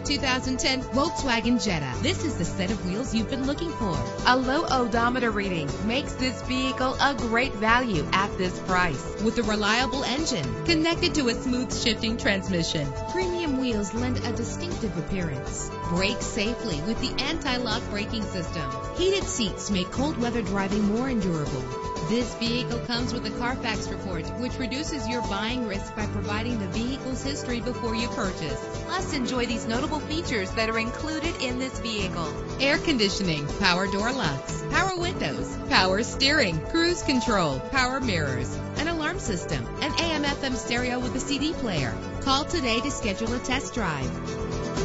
2010 Volkswagen Jetta. This is the set of wheels you've been looking for. A low odometer reading makes this vehicle a great value at this price. With a reliable engine connected to a smooth shifting transmission, premium wheels lend a distinctive appearance. Brake safely with the anti-lock braking system. Heated seats make cold weather driving more endurable. This vehicle comes with a Carfax report, which reduces your buying risk by providing the vehicle's history before you purchase. Plus, enjoy these notable features that are included in this vehicle: air conditioning, power door locks, power windows, power steering, cruise control, power mirrors, an alarm system, an AM/FM stereo with a CD player. Call today to schedule a test drive.